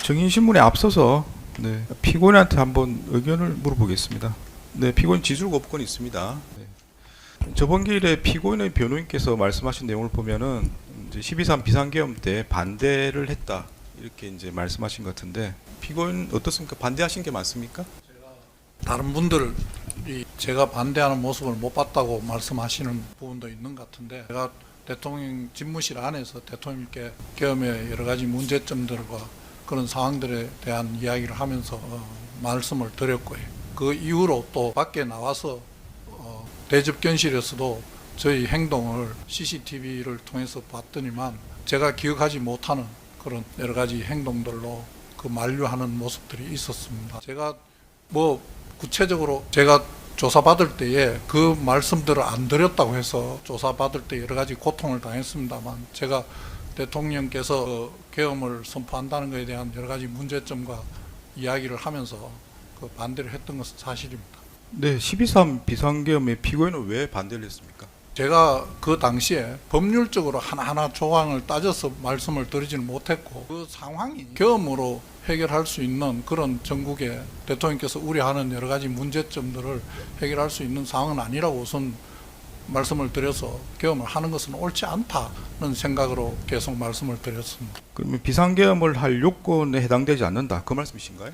정인신문에 앞서서 피고인한테 한번 의견을 물어보겠습니다. 네, 피고인 지술고 업권이 있습니다. 저번 기일에 피고인의 변호인께서 말씀하신 내용을 보면은 이제 12.3 비상계엄 때 반대를 했다 이렇게 이제 말씀하신 것 같은데 피고인 어떻습니까? 반대하신 게 맞습니까? 다른 분들이 제가 반대하는 모습을 못 봤다고 말씀하시는 부분도 있는 것 같은데, 제가 대통령 집무실 안에서 대통령께 계엄의 여러 가지 문제점들과 그런 상황들에 대한 이야기를 하면서 말씀을 드렸고요. 그 이후로 또 밖에 나와서 대접견실에서도 저희 행동을 CCTV를 통해서 봤더니만 제가 기억하지 못하는 그런 여러 가지 행동들로 그 만류하는 모습들이 있었습니다. 제가 구체적으로 제가 조사받을 때에 그 말씀들을 안 드렸다고 해서 조사받을 때 여러 가지 고통을 당했습니다만, 제가 대통령께서 계엄을 선포한다는 것에 대한 여러 가지 문제점과 이야기를 하면서 그 반대를 했던 것은 사실입니다. 네, 12.3 비상계엄의 피고인은 왜 반대를 했습니까? 제가 그 당시에 법률적으로 하나하나 조항을 따져서 말씀을 드리지는 못했고, 그 상황이 계엄으로 해결할 수 있는 그런 전국에 대통령께서 우려하는 여러 가지 문제점들을 해결할 수 있는 상황은 아니라고 우선 말씀을 드려서 계엄을 하는 것은 옳지 않다는 생각으로 계속 말씀을 드렸습니다. 그러면 비상계엄을 할 요건에 해당되지 않는다 그 말씀이신가요?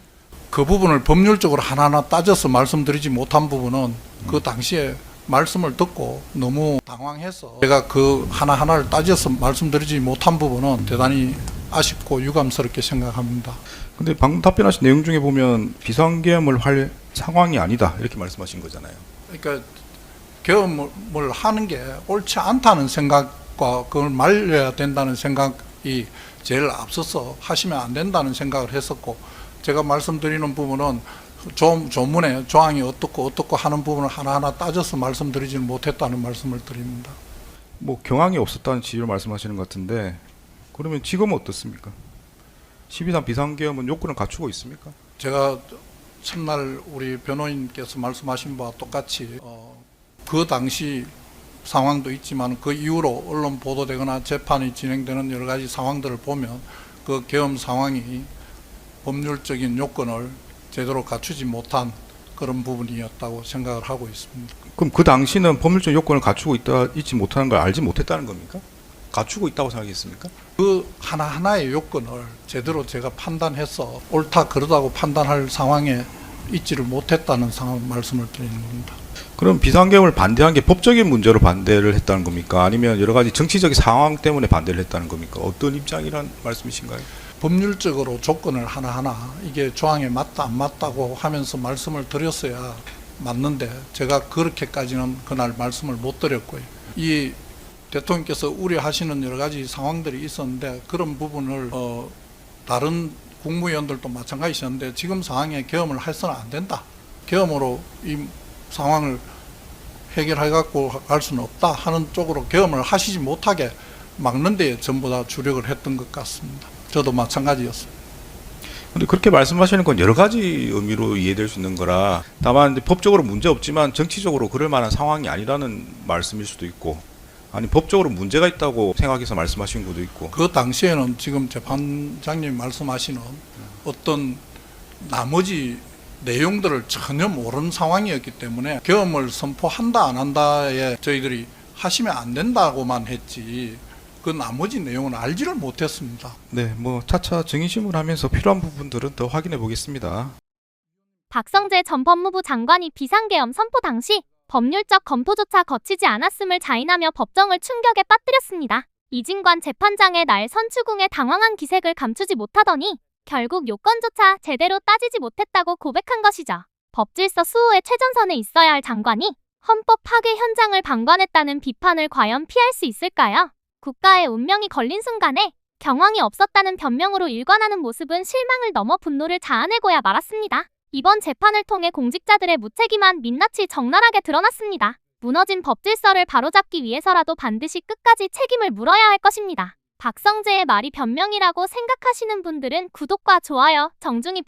그 부분을 법률적으로 하나하나 따져서 말씀드리지 못한 부분은 그 당시에 말씀을 듣고 너무 당황해서 제가 그 하나하나를 따져서 말씀드리지 못한 부분은 대단히 아쉽고 유감스럽게 생각합니다. 근데 방금 답변하신 내용 중에 보면 비상계엄을 할 상황이 아니다 이렇게 말씀하신 거잖아요. 그러니까 계엄을 하는 게 옳지 않다는 생각과 그걸 말려야 된다는 생각이 제일 앞서서 하시면 안 된다는 생각을 했었고, 제가 말씀드리는 부분은 조문에 조항이 어떻고 하는 부분을 하나하나 따져서 말씀드리지는 못했다는 말씀을 드립니다. 경황이 없었다는 취지로 말씀하시는 것 같은데 그러면 지금은 어떻습니까? 12.3 비상계엄은 요건을 갖추고 있습니까? 제가 첫날 우리 변호인께서 말씀하신 바와 똑같이 그 당시 상황도 있지만 그 이후로 언론 보도되거나 재판이 진행되는 여러 가지 상황들을 보면 그 계엄 상황이 법률적인 요건을 제대로 갖추지 못한 그런 부분이었다고 생각을 하고 있습니다. 그럼 그 당시는 법률적 요건을 갖추고 있지 못하는 걸 알지 못했다는 겁니까? 갖추고 있다고 생각했습니까? 그 하나하나의 요건을 제대로 제가 판단해서 옳다 그러다고 판단할 상황에 있지를 못했다는 상황 말씀을 드리는 겁니다. 그럼 비상계엄을 반대한 게 법적인 문제로 반대를 했다는 겁니까? 아니면 여러 가지 정치적인 상황 때문에 반대를 했다는 겁니까? 어떤 입장이란 말씀이신가요? 법률적으로 조건을 하나하나 이게 조항에 맞다 안 맞다고 하면서 말씀을 드렸어야 맞는데, 제가 그렇게까지는 그날 말씀을 못 드렸고요. 이 대통령께서 우려하시는 여러 가지 상황들이 있었는데 그런 부분을 다른 국무위원들도 마찬가지였는데 지금 상황에 계엄을 해서는 안 된다, 계엄으로 이 상황을 해결해 갖고 갈 수는 없다 하는 쪽으로 계엄을 하시지 못하게 막는 데에 전부 다 주력을 했던 것 같습니다. 저도 마찬가지였습니다. 근데 그렇게 말씀하시는 건 여러 가지 의미로 이해될 수 있는 거라, 다만 법적으로 문제 없지만 정치적으로 그럴 만한 상황이 아니라는 말씀일 수도 있고, 아니 법적으로 문제가 있다고 생각해서 말씀하신 것도 있고. 그 당시에는 지금 재판장님 말씀하시는 어떤 나머지 내용들을 전혀 모르는 상황이었기 때문에 계엄을 선포한다 안 한다에 저희들이 하시면 안 된다고만 했지 그 나머지 내용은 알지를 못했습니다. 네, 차차 증인신문 하면서 필요한 부분들은 더 확인해 보겠습니다. 박성재 전 법무부 장관이 비상계엄 선포 당시 법률적 검토조차 거치지 않았음을 자인하며 법정을 충격에 빠뜨렸습니다. 이진관 재판장의 날 선추궁에 당황한 기색을 감추지 못하더니 결국 요건조차 제대로 따지지 못했다고 고백한 것이죠. 법질서 수호의 최전선에 있어야 할 장관이 헌법 파괴 현장을 방관했다는 비판을 과연 피할 수 있을까요? 국가의 운명이 걸린 순간에 경황이 없었다는 변명으로 일관하는 모습은 실망을 넘어 분노를 자아내고야 말았습니다. 이번 재판을 통해 공직자들의 무책임한 민낯이 적나라하게 드러났습니다. 무너진 법질서를 바로잡기 위해서라도 반드시 끝까지 책임을 물어야 할 것입니다. 박성재의 말이 변명이라고 생각하시는 분들은 구독과 좋아요 정중히